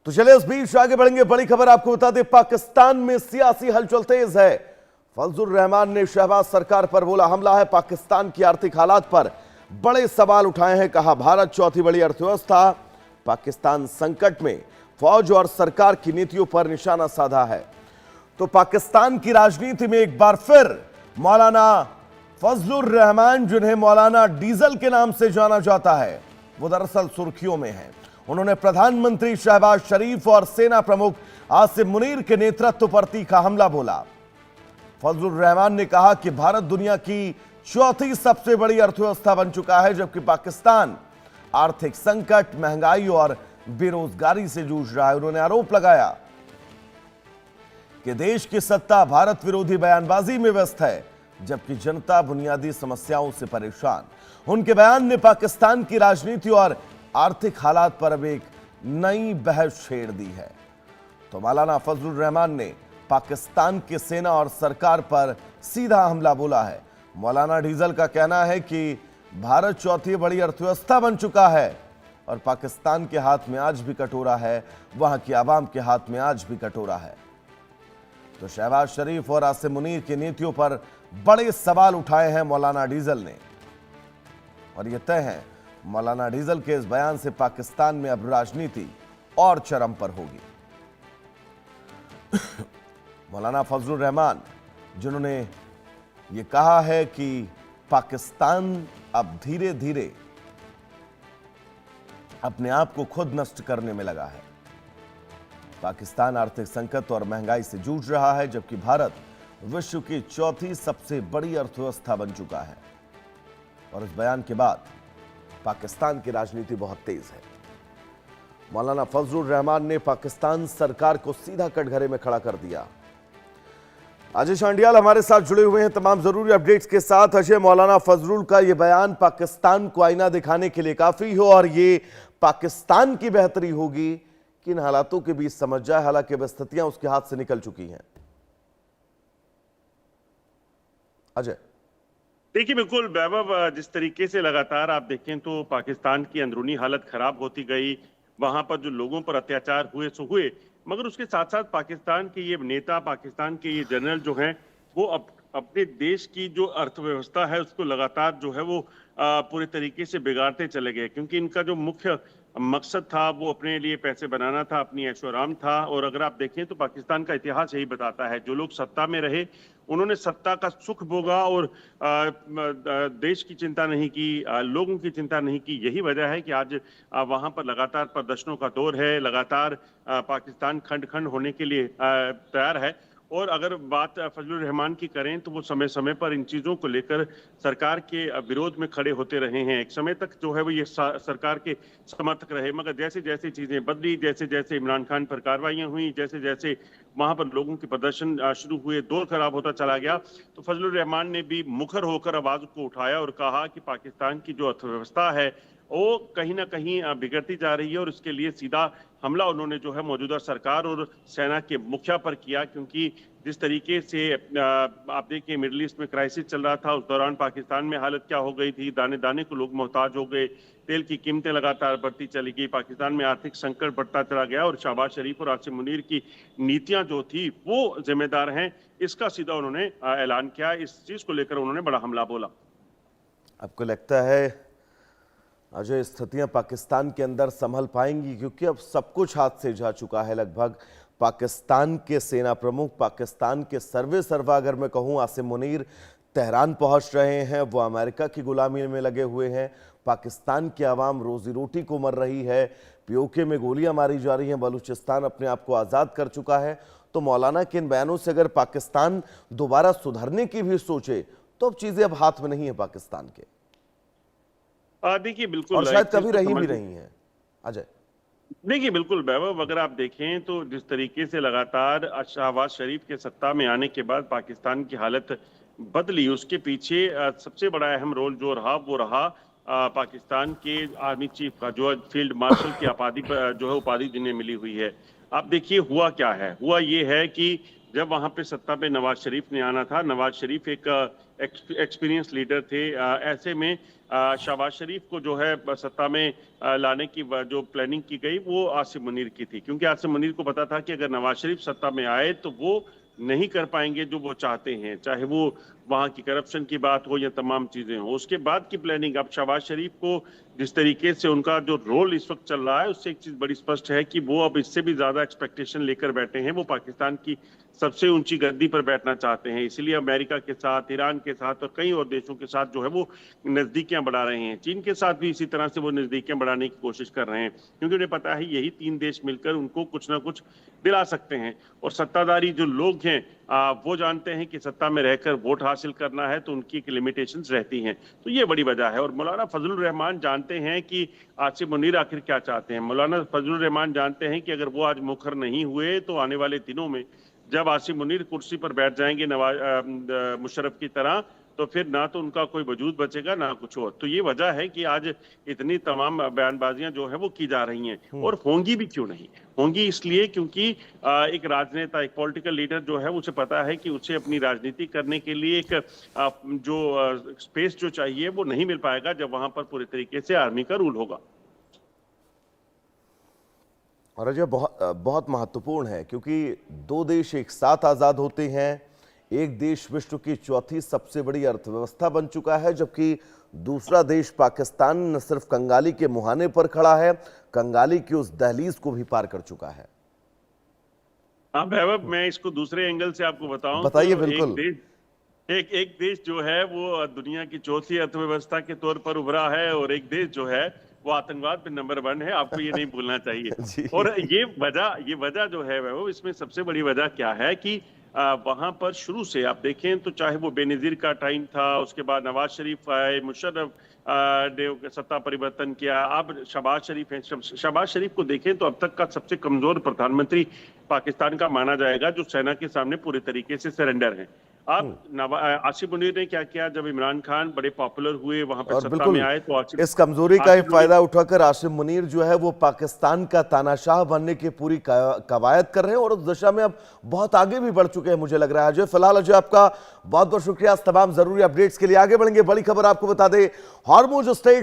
तो चलिए इस बीच आगे बढ़ेंगे। बड़ी खबर आपको बता दें, पाकिस्तान में सियासी हलचल तेज है। फजलुर रहमान ने शहबाज सरकार पर बोला हमला है। पाकिस्तान की आर्थिक हालात पर बड़े सवाल उठाए हैं। कहा भारत चौथी बड़ी अर्थव्यवस्था, पाकिस्तान संकट में, फौज और सरकार की नीतियों पर निशाना साधा है। तो पाकिस्तान की राजनीति में एक बार फिर मौलाना फजलुर रहमान, जिन्हें मौलाना डीजल के नाम से जाना जाता है, वो दरअसल सुर्खियों में है। उन्होंने प्रधानमंत्री शहबाज शरीफ और सेना प्रमुख आसिम मुनीर के नेतृत्व पर तीखा हमला बोला। फजलुर रहमान ने कहा कि भारत दुनिया की चौथी सबसे बड़ी अर्थव्यवस्था बन चुका है, जबकि पाकिस्तान आर्थिक संकट, महंगाई और बेरोजगारी से जूझ रहा है। उन्होंने आरोप लगाया कि देश की सत्ता भारत विरोधी बयानबाजी में व्यस्त है, जबकि जनता बुनियादी समस्याओं से परेशान। उनके बयान ने पाकिस्तान की राजनीति और आर्थिक हालात पर अब एक नई बहस छेड़ दी है। तो मौलाना फजलुर रहमान ने पाकिस्तान की सेना और सरकार पर सीधा हमला बोला है। मौलाना डीजल का कहना है कि भारत चौथी बड़ी अर्थव्यवस्था बन चुका है और पाकिस्तान के हाथ में आज भी कटोरा है, वहां की आवाम के हाथ में आज भी कटोरा है। तो शहबाज शरीफ और आसिम मुनीर की नीतियों पर बड़े सवाल उठाए हैं मौलाना डीजल ने, और यह तय है मौलाना डीजल के इस बयान से पाकिस्तान में अब राजनीति और चरम पर होगी। मौलाना फजलुर रहमान, जिन्होंने ये कहा है कि पाकिस्तान अब धीरे धीरे अपने आप को खुद नष्ट करने में लगा है। पाकिस्तान आर्थिक संकट और महंगाई से जूझ रहा है, जबकि भारत विश्व की चौथी सबसे बड़ी अर्थव्यवस्था बन चुका है। और इस बयान के बाद पाकिस्तान की राजनीति बहुत तेज है। मौलाना फजलुर रहमान ने पाकिस्तान सरकार को सीधा कटघरे में खड़ा कर दिया। अजय शांडियाल हमारे साथ जुड़े हुए हैं तमाम जरूरी अपडेट्स के साथ। अजय, मौलाना फजलुर का यह बयान पाकिस्तान को आईना दिखाने के लिए काफी हो और ये पाकिस्तान की बेहतरी होगी, किन हालातों के बीच समझ जाए, हालांकि अब स्थितियां उसके हाथ से निकल चुकी हैं। अजय देखिए, बिल्कुल वैभव, जिस तरीके से लगातार आप देखें तो पाकिस्तान की अंदरूनी हालत खराब होती गई, वहां पर जो लोगों पर अत्याचार हुए सो हुए, मगर उसके साथ साथ पाकिस्तान के ये नेता, पाकिस्तान के ये जनरल जो हैं, वो अपने देश की जो अर्थव्यवस्था है उसको लगातार जो है वो पूरे तरीके से बिगाड़ते चले गए, क्योंकि इनका जो मुख्य मकसद था वो अपने लिए पैसे बनाना था, अपनी ऐशो आराम था। और अगर आप देखें तो पाकिस्तान का इतिहास यही बताता है, जो लोग सत्ता में रहे उन्होंने सत्ता का सुख भोगा और देश की चिंता नहीं की, लोगों की चिंता नहीं की। यही वजह है कि आज वहां पर लगातार प्रदर्शनों का दौर है, लगातार पाकिस्तान खंड खंड होने के लिए तैयार है। और अगर बात फजलुर रहमान की करें तो वो समय समय पर इन चीज़ों को लेकर सरकार के विरोध में खड़े होते रहे हैं। एक समय तक जो है वो ये सरकार के समर्थक रहे, मगर जैसे जैसे चीज़ें बदली, जैसे जैसे इमरान खान पर कार्रवाइयां हुई, जैसे जैसे वहां पर लोगों के प्रदर्शन शुरू हुए, दौर खराब होता चला गया, तो फजलुर रहमान ने भी मुखर होकर आवाज को उठाया और कहा कि पाकिस्तान की जो अर्थव्यवस्था है वो कहीं ना कहीं बिगड़ती जा रही है। और इसके लिए सीधा हमला उन्होंने जो है मौजूदा सरकार और सेना के मुखिया पर किया, क्योंकि जिस तरीके से आप देखिए मिडिल ईस्ट में क्राइसिस चल रहा था, उस दौरान पाकिस्तान में हालत क्या हो गई थी, दाने दाने को लोग मोहताज हो गए, तेल की कीमतें लगातार बढ़ती चली गई, पाकिस्तान में आर्थिक संकट बढ़ता चला गया। और शहबाज शरीफ और आसिम मुनीर की नीतियां जो थी वो जिम्मेदार हैं, इसका सीधा उन्होंने ऐलान किया। इस चीज को लेकर उन्होंने बड़ा हमला बोला। आपको लगता है अजय स्थितियां पाकिस्तान के अंदर संभल पाएंगी, क्योंकि अब सब कुछ हाथ से जा चुका है लगभग? पाकिस्तान के सेना प्रमुख, पाकिस्तान के सर्वा अगर मैं कहूं, आसिम मुनीर तेहरान पहुंच रहे हैं, वो अमेरिका की गुलामी में लगे हुए हैं। पाकिस्तान की आवाम रोजी रोटी को मर रही है, पीओके में गोलियां मारी जा रही हैं, बलूचिस्तान अपने आप को आज़ाद कर चुका है। तो मौलाना के इन बयानों से अगर पाकिस्तान दोबारा सुधरने की भी सोचे तो अब चीजें अब हाथ में नहीं है पाकिस्तान के, देखिए बिल्कुल, और शायद कभी रही भी नहीं है। अजय देखिए बिल्कुल वैभव, अगर आप देखें तो जिस तरीके से लगातार शहबाज शरीफ के सत्ता में आने के बाद पाकिस्तान की हालत बदली, उसके पीछे सबसे बड़ा अहम रोल जो रहा वो रहा पाकिस्तान के आर्मी चीफ का, जो फील्ड मार्शल की जो है उपाधि जिन्हें मिली हुई है। आप देखिए हुआ क्या है, हुआ ये है कि जब वहां पे सत्ता पे नवाज शरीफ ने आना था, नवाज शरीफ एक एक्सपीरियंस लीडर थे। ऐसे में शहबाज शरीफ को जो है सत्ता में लाने की जो प्लानिंग की गई वो आसिम मुनीर की थी, क्योंकि आसिम मुनीर को पता था कि अगर नवाज शरीफ सत्ता में आए तो वो नहीं कर पाएंगे जो वो चाहते हैं, चाहे वो वहां की करप्शन की बात हो या तमाम चीजें हो। उसके बाद की प्लानिंग, अब शहबाज शरीफ को जिस तरीके से उनका जो रोल इस वक्त चल रहा है उससे एक चीज बड़ी स्पष्ट है कि वो अब इससे भी ज्यादा एक्सपेक्टेशन लेकर बैठे हैं। वो पाकिस्तान की सबसे ऊंची गद्दी पर बैठना चाहते हैं, इसीलिए अमेरिका के साथ, ईरान के साथ और कई और देशों के साथ जो है वो नजदीकियां बढ़ा रहे हैं। चीन के साथ भी इसी तरह से वो नजदीकियां बढ़ाने की कोशिश कर रहे हैं, क्योंकि उन्हें पता है यही 3 देश मिलकर उनको कुछ ना कुछ दिला सकते हैं। और सत्ताधारी जो लोग हैं वो जानते हैं कि सत्ता में रहकर वोट हासिल करना है तो उनकी एक लिमिटेशंस रहती हैं। तो ये बड़ी वजह है। और मौलाना फजलुर रहमान जानते हैं कि आसिम मुनीर आखिर क्या चाहते हैं। मौलाना फजलुर रहमान जानते हैं कि अगर वो आज मुखर नहीं हुए तो आने वाले दिनों में जब आसिम मुनीर कुर्सी पर बैठ जाएंगे नवाज मुशर्रफ की तरह, तो फिर ना तो उनका कोई वजूद बचेगा ना कुछ और। तो ये वजह है कि आज इतनी तमाम बयानबाजियां जो है वो की जा रही हैं। और होंगी भी क्यों नहीं, होंगी इसलिए क्योंकि एक राजनेता, एक पॉलिटिकल लीडर जो है उसे पता है कि उसे अपनी राजनीति करने के लिए एक जो स्पेस जो चाहिए वो नहीं मिल पाएगा जब वहां पर पूरे तरीके से आर्मी का रूल होगा। और अजय बहुत महत्वपूर्ण है, क्योंकि 2 देश एक साथ आजाद होते हैं। एक देश विश्व की 4थी सबसे बड़ी अर्थव्यवस्था बन चुका है, जबकि दूसरा देश पाकिस्तान न सिर्फ कंगाली के मुहाने पर खड़ा है, कंगाली की उस दहलीज को भी पार कर चुका है। हाँ वैभव, मैं इसको दूसरे एंगल से आपको बताऊं। बताइए। तो बिल्कुल। एक देश जो है वो दुनिया की 4थी अर्थव्यवस्था के तौर पर उभरा है, और एक देश जो है वो आतंकवाद में नंबर 1 है। आपको ये नहीं भूलना चाहिए। और ये वजह जो है वो, इसमें सबसे बड़ी वजह क्या है कि वहां पर शुरू से आप देखें तो चाहे वो बेनजीर का टाइम था, उसके बाद नवाज शरीफ आए, मुशर्रफ ने सत्ता परिवर्तन किया, अब शहबाज शरीफ है। शहबाज शरीफ को देखें तो अब तक का सबसे कमजोर प्रधानमंत्री पाकिस्तान का माना जाएगा, जो सेना के सामने पूरे तरीके से सरेंडर है। अब आसिम मुनीर ने क्या किया, जब इमरान खान बड़े पॉपुलर हुए वहां पर सत्ता में आए तो इस कमजोरी का ही फायदा उठाकर आसिम मुनीर जो है वो पाकिस्तान का तानाशाह बनने की पूरी कवायद कर रहे हैं, और उस दिशा में अब बहुत आगे भी बढ़ चुके हैं मुझे लग रहा है। अजय, फिलहाल अजय आपका बहुत बहुत शुक्रिया। तमाम जरूरी अपडेट्स के लिए आगे बढ़ेंगे। बड़ी खबर आपको बता दें, हॉर्मुज स्ट्रेट